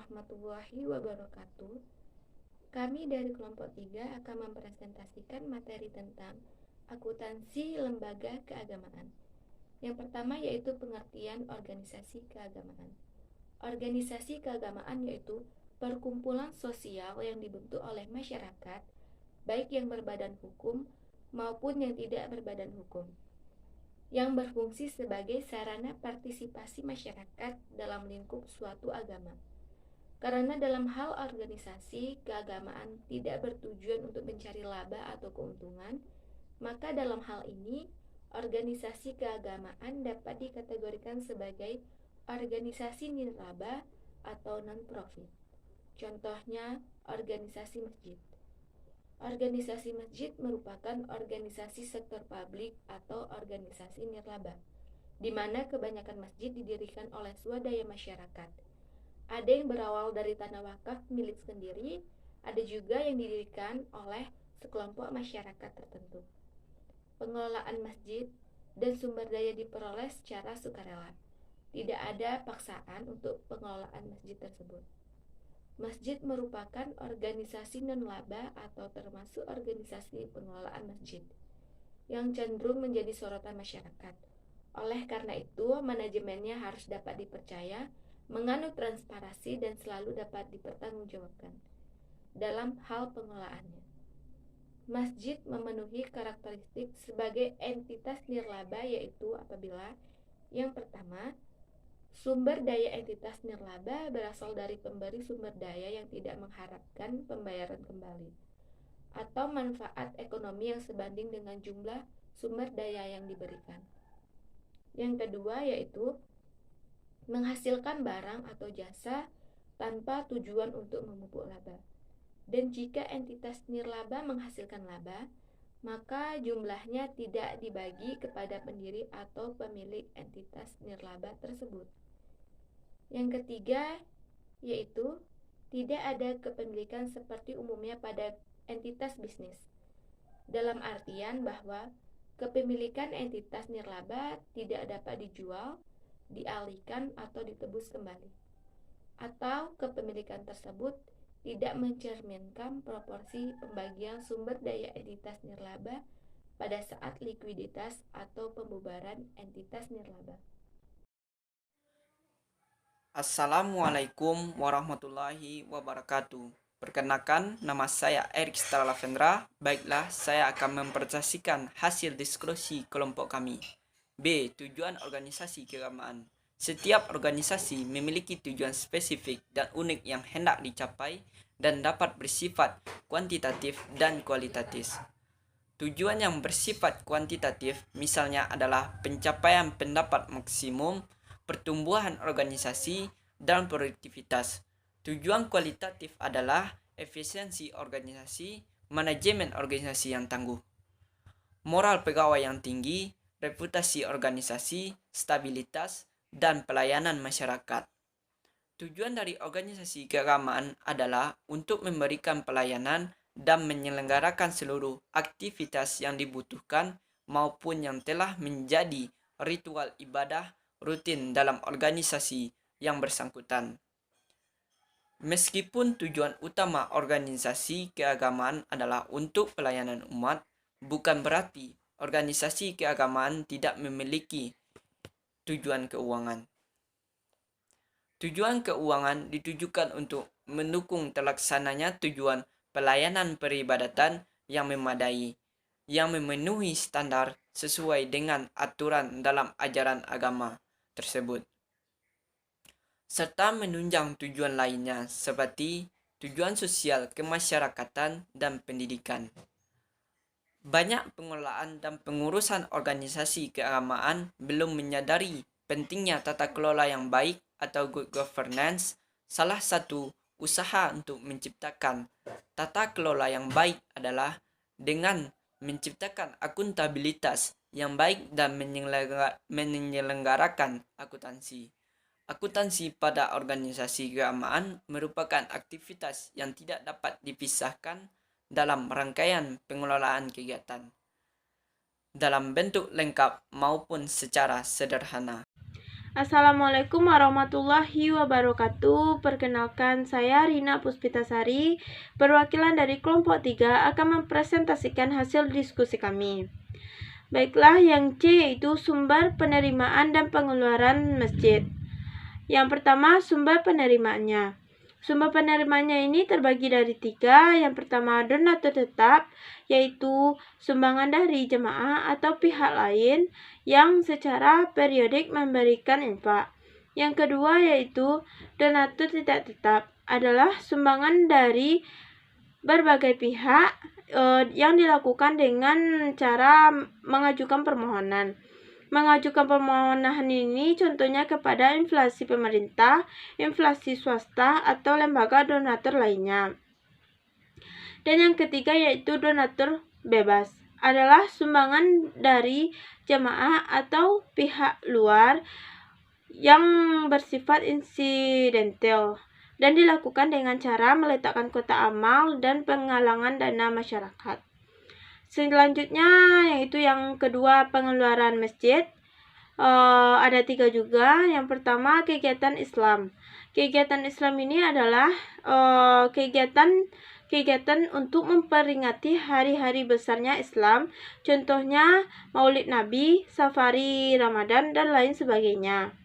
warahmatullahi wabarakatuh. Kami dari kelompok 3 akan mempresentasikan materi tentang akuntansi lembaga keagamaan. Yang pertama yaitu pengertian organisasi keagamaan. Organisasi keagamaan yaitu perkumpulan sosial yang dibentuk oleh masyarakat, baik yang berbadan hukum maupun yang tidak berbadan hukum, yang berfungsi sebagai sarana partisipasi masyarakat dalam lingkup suatu agama. Karena dalam hal organisasi keagamaan tidak bertujuan untuk mencari laba atau keuntungan, maka dalam hal ini organisasi keagamaan dapat dikategorikan sebagai organisasi nirlaba atau non-profit. Contohnya, organisasi masjid. Organisasi masjid merupakan organisasi sektor publik atau organisasi nirlaba, di mana kebanyakan masjid didirikan oleh swadaya masyarakat. Ada yang berawal dari tanah wakaf milik sendiri, ada juga yang didirikan oleh sekelompok masyarakat tertentu. Pengelolaan masjid dan sumber daya diperoleh secara sukarela. Tidak ada paksaan untuk pengelolaan masjid tersebut. Masjid merupakan organisasi non-laba atau termasuk organisasi pengelolaan masjid yang cenderung menjadi sorotan masyarakat. Oleh karena itu, manajemennya harus dapat dipercaya, menganut transparansi dan selalu dapat dipertanggungjawabkan dalam hal pengelolaannya. Masjid memenuhi karakteristik sebagai entitas nirlaba yaitu apabila yang pertama, sumber daya entitas nirlaba berasal dari pemberi sumber daya yang tidak mengharapkan pembayaran kembali atau manfaat ekonomi yang sebanding dengan jumlah sumber daya yang diberikan. Yang kedua yaitu menghasilkan barang atau jasa tanpa tujuan untuk memupuk laba. Dan jika entitas nirlaba menghasilkan laba, maka jumlahnya tidak dibagi kepada pendiri atau pemilik entitas nirlaba tersebut. Yang ketiga yaitu tidak ada kepemilikan seperti umumnya pada entitas bisnis, dalam artian bahwa kepemilikan entitas nirlaba tidak dapat dijual, dialihkan atau ditebus kembali, atau kepemilikan tersebut tidak mencerminkan proporsi pembagian sumber daya entitas nirlaba pada saat likuiditas atau pembubaran entitas nirlaba. Assalamualaikum warahmatullahi wabarakatuh. Perkenalkan, nama saya Erik Stara Lavendra. Baiklah, saya akan mempresentasikan hasil diskusi kelompok kami. B. Tujuan organisasi keagamaan. Setiap organisasi memiliki tujuan spesifik dan unik yang hendak dicapai dan dapat bersifat kuantitatif dan kualitatif. Tujuan yang bersifat kuantitatif misalnya adalah pencapaian pendapat maksimum, pertumbuhan organisasi, dan produktivitas. Tujuan kualitatif adalah efisiensi organisasi, manajemen organisasi yang tangguh, moral pegawai yang tinggi, reputasi organisasi, stabilitas, dan pelayanan masyarakat. Tujuan dari organisasi keagamaan adalah untuk memberikan pelayanan dan menyelenggarakan seluruh aktivitas yang dibutuhkan maupun yang telah menjadi ritual ibadah rutin dalam organisasi yang bersangkutan. Meskipun tujuan utama organisasi keagamaan adalah untuk pelayanan umat, bukan berarti organisasi keagamaan tidak memiliki tujuan keuangan. Tujuan keuangan ditujukan untuk mendukung terlaksananya tujuan pelayanan peribadatan yang memadai, yang memenuhi standar sesuai dengan aturan dalam ajaran agama tersebut, serta menunjang tujuan lainnya seperti tujuan sosial kemasyarakatan dan pendidikan. Banyak pengelolaan dan pengurusan organisasi keagamaan belum menyadari pentingnya tata kelola yang baik atau good governance. Salah satu usaha untuk menciptakan tata kelola yang baik adalah dengan menciptakan akuntabilitas yang baik dan menyelenggarakan akuntansi. Akuntansi pada organisasi keagamaan merupakan aktivitas yang tidak dapat dipisahkan dalam rangkaian pengelolaan kegiatan, dalam bentuk lengkap maupun secara sederhana. Assalamualaikum warahmatullahi wabarakatuh. Perkenalkan, saya Rina Puspitasari, perwakilan dari kelompok 3 akan mempresentasikan hasil diskusi kami. Baiklah, yang C yaitu sumber penerimaan dan pengeluaran masjid. Yang pertama, sumber penerimaannya. Sumber penerimaannya ini terbagi dari 3. Yang pertama, donatur tetap, yaitu sumbangan dari jemaah atau pihak lain yang secara periodik memberikan infak. Yang kedua yaitu donatur tidak tetap, adalah sumbangan dari berbagai pihak yang dilakukan dengan cara mengajukan permohonan. Mengajukan permohonan ini contohnya kepada inflasi pemerintah, inflasi swasta, atau lembaga donatur lainnya. Dan yang ketiga yaitu donatur bebas, adalah sumbangan dari jemaah atau pihak luar yang bersifat insidental dan dilakukan dengan cara meletakkan kotak amal dan penggalangan dana masyarakat. Selanjutnya yaitu yang kedua, pengeluaran masjid. Ada 3 juga. Yang pertama, kegiatan Islam. Kegiatan Islam ini adalah kegiatan untuk memperingati hari-hari besarnya Islam, contohnya Maulid Nabi, Safari Ramadan, dan lain sebagainya.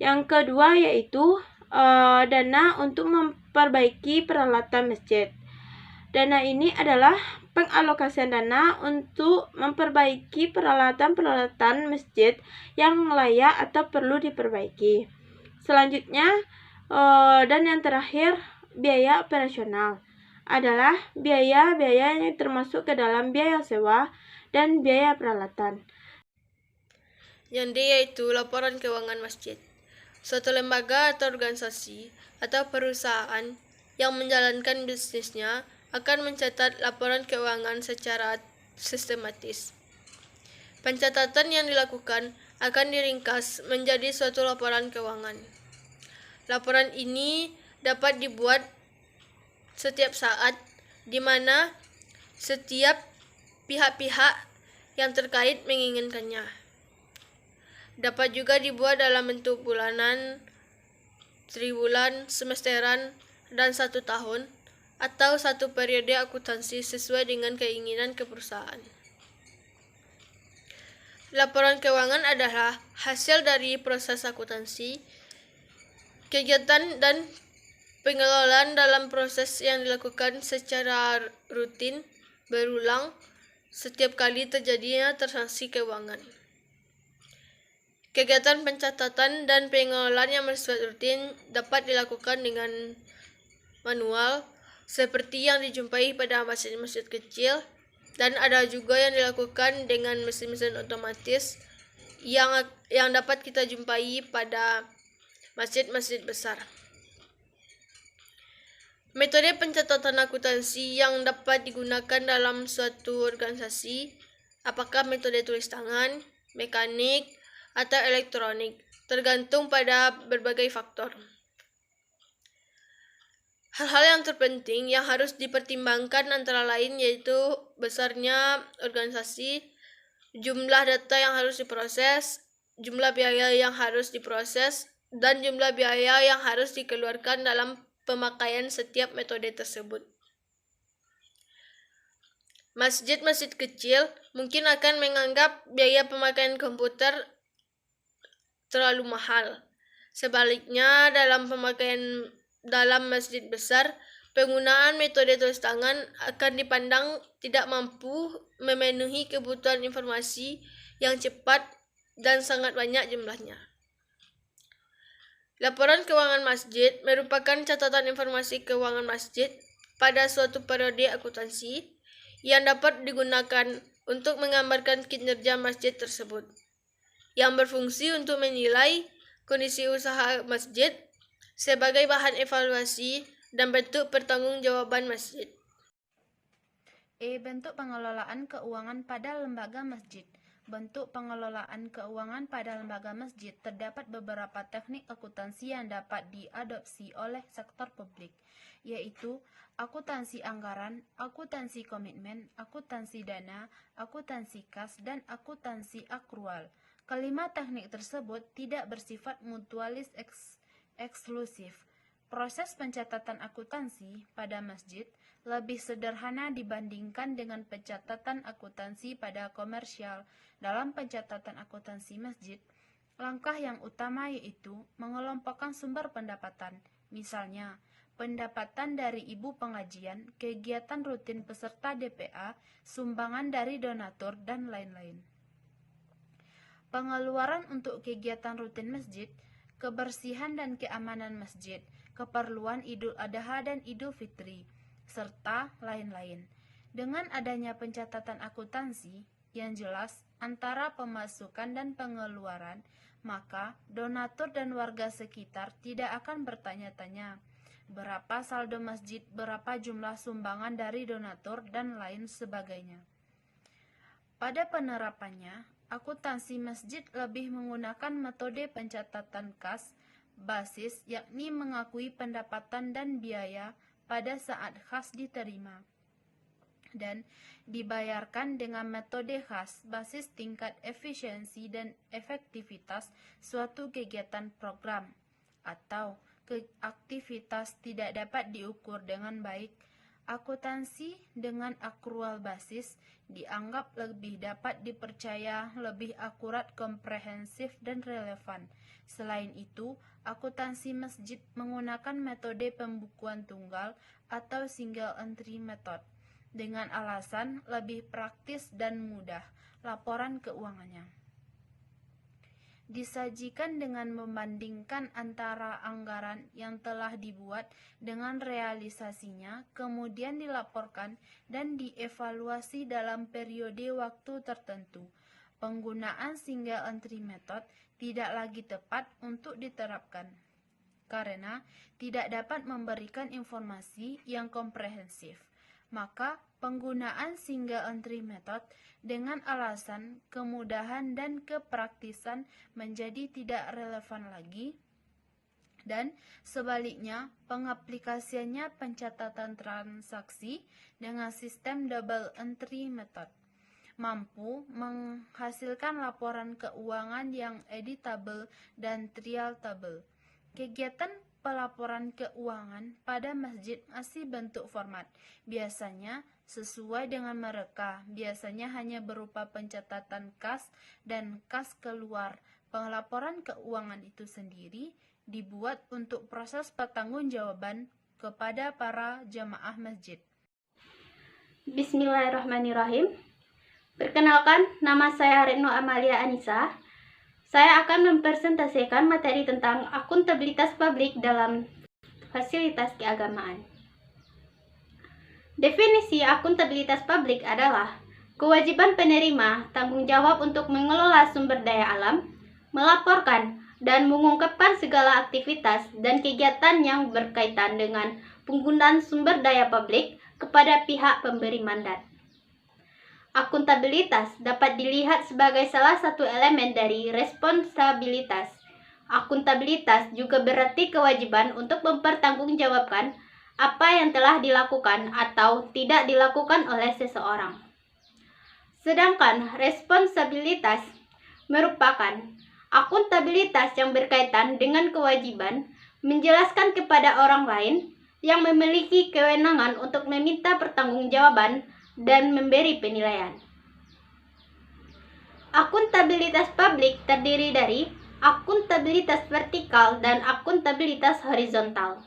Yang kedua yaitu dana untuk memperbaiki peralatan masjid. Dana ini adalah pengalokasian dana untuk memperbaiki peralatan-peralatan masjid yang layak atau perlu diperbaiki. Selanjutnya, dan yang terakhir, biaya operasional, adalah biaya-biaya yang termasuk ke dalam biaya sewa dan biaya peralatan. Yang D yaitu laporan keuangan masjid. Suatu lembaga atau organisasi atau perusahaan yang menjalankan bisnisnya akan mencatat laporan keuangan secara sistematis. Pencatatan yang dilakukan akan diringkas menjadi suatu laporan keuangan. Laporan ini dapat dibuat setiap saat, di mana setiap pihak-pihak yang terkait menginginkannya. Dapat juga dibuat dalam bentuk bulanan, triwulan, semesteran, dan 1 tahun, atau 1 periode akuntansi sesuai dengan keinginan perusahaan. Laporan keuangan adalah hasil dari proses akuntansi, kegiatan dan pengelolaan dalam proses yang dilakukan secara rutin, berulang, setiap kali terjadinya transaksi keuangan. Kegiatan pencatatan dan pengelolaan yang bersifat rutin dapat dilakukan dengan manual, seperti yang dijumpai pada masjid-masjid kecil, dan ada juga yang dilakukan dengan mesin-mesin otomatis yang dapat kita jumpai pada masjid-masjid besar. Metode pencatatan akuntansi yang dapat digunakan dalam suatu organisasi, apakah metode tulis tangan, mekanik, atau elektronik, tergantung pada berbagai faktor. Hal-hal yang terpenting yang harus dipertimbangkan antara lain yaitu besarnya organisasi, jumlah data yang harus diproses, jumlah biaya yang harus diproses, dan jumlah biaya yang harus dikeluarkan dalam pemakaian setiap metode tersebut. Masjid-masjid kecil mungkin akan menganggap biaya pemakaian komputer terlalu mahal. Sebaliknya, dalam masjid besar, penggunaan metode tulis tangan akan dipandang tidak mampu memenuhi kebutuhan informasi yang cepat dan sangat banyak jumlahnya. Laporan keuangan masjid merupakan catatan informasi keuangan masjid pada suatu periode akuntansi yang dapat digunakan untuk menggambarkan kinerja masjid tersebut, yang berfungsi untuk menilai kondisi usaha masjid sebagai bahan evaluasi dan bentuk pertanggungjawaban masjid. Bentuk pengelolaan keuangan pada lembaga masjid. bentuk pengelolaan keuangan pada lembaga masjid, terdapat beberapa teknik akuntansi yang dapat diadopsi oleh sektor publik, yaitu akuntansi anggaran, akuntansi komitmen, akuntansi dana, akuntansi kas, dan akuntansi akrual. Kelima teknik tersebut tidak bersifat mutualis eksklusif. Proses pencatatan akuntansi pada masjid lebih sederhana dibandingkan dengan pencatatan akuntansi pada komersial. Dalam pencatatan akuntansi masjid, langkah yang utama yaitu mengelompokkan sumber pendapatan, misalnya pendapatan dari ibu pengajian, kegiatan rutin peserta DPA, sumbangan dari donatur, dan lain-lain. Pengeluaran untuk kegiatan rutin masjid, kebersihan dan keamanan masjid, keperluan Idul Adha dan Idul Fitri, serta lain-lain. Dengan adanya pencatatan akuntansi yang jelas antara pemasukan dan pengeluaran, maka donatur dan warga sekitar tidak akan bertanya-tanya berapa saldo masjid, berapa jumlah sumbangan dari donatur, dan lain sebagainya. Pada penerapannya, akuntansi masjid lebih menggunakan metode pencatatan kas basis, yakni mengakui pendapatan dan biaya pada saat khas diterima dan dibayarkan dengan metode khas basis tingkat efisiensi dan efektivitas suatu kegiatan program atau aktivitas tidak dapat diukur dengan baik. Akuntansi dengan akrual basis dianggap lebih dapat dipercaya, lebih akurat, komprehensif, dan relevan. Selain itu, akuntansi masjid menggunakan metode pembukuan tunggal atau single entry method dengan alasan lebih praktis dan mudah laporan keuangannya. Disajikan dengan membandingkan antara anggaran yang telah dibuat dengan realisasinya, kemudian dilaporkan dan dievaluasi dalam periode waktu tertentu. Penggunaan single entry method tidak lagi tepat untuk diterapkan karena tidak dapat memberikan informasi yang komprehensif. Maka penggunaan single entry method dengan alasan kemudahan dan kepraktisan menjadi tidak relevan lagi, dan sebaliknya pengaplikasiannya pencatatan transaksi dengan sistem double entry method mampu menghasilkan laporan keuangan yang editable dan trialable. Kegiatan pelaporan keuangan pada masjid masih bentuk format, biasanya sesuai dengan mereka, biasanya hanya berupa pencatatan kas dan kas keluar. Pelaporan keuangan itu sendiri dibuat untuk proses pertanggungjawaban kepada para jamaah masjid. Bismillahirrahmanirrahim. Perkenalkan, nama saya Retno Amalia Anissa. Saya akan mempresentasikan materi tentang akuntabilitas publik dalam fasilitas keagamaan. Definisi akuntabilitas publik adalah kewajiban penerima tanggung jawab untuk mengelola sumber daya alam, melaporkan dan mengungkapkan segala aktivitas dan kegiatan yang berkaitan dengan penggunaan sumber daya publik kepada pihak pemberi mandat. Akuntabilitas dapat dilihat sebagai salah satu elemen dari responsabilitas. Akuntabilitas juga berarti kewajiban untuk mempertanggungjawabkan apa yang telah dilakukan atau tidak dilakukan oleh seseorang. Sedangkan responsabilitas merupakan akuntabilitas yang berkaitan dengan kewajiban menjelaskan kepada orang lain yang memiliki kewenangan untuk meminta pertanggungjawaban dan memberi penilaian. Akuntabilitas publik terdiri dari akuntabilitas vertikal dan akuntabilitas horizontal.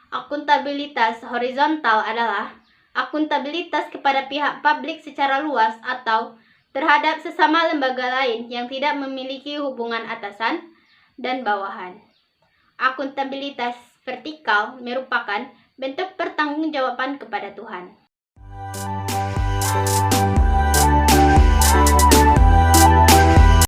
Akuntabilitas horizontal adalah akuntabilitas kepada pihak publik secara luas atau terhadap sesama lembaga lain yang tidak memiliki hubungan atasan dan bawahan. Akuntabilitas vertikal merupakan bentuk pertanggungjawaban kepada Tuhan.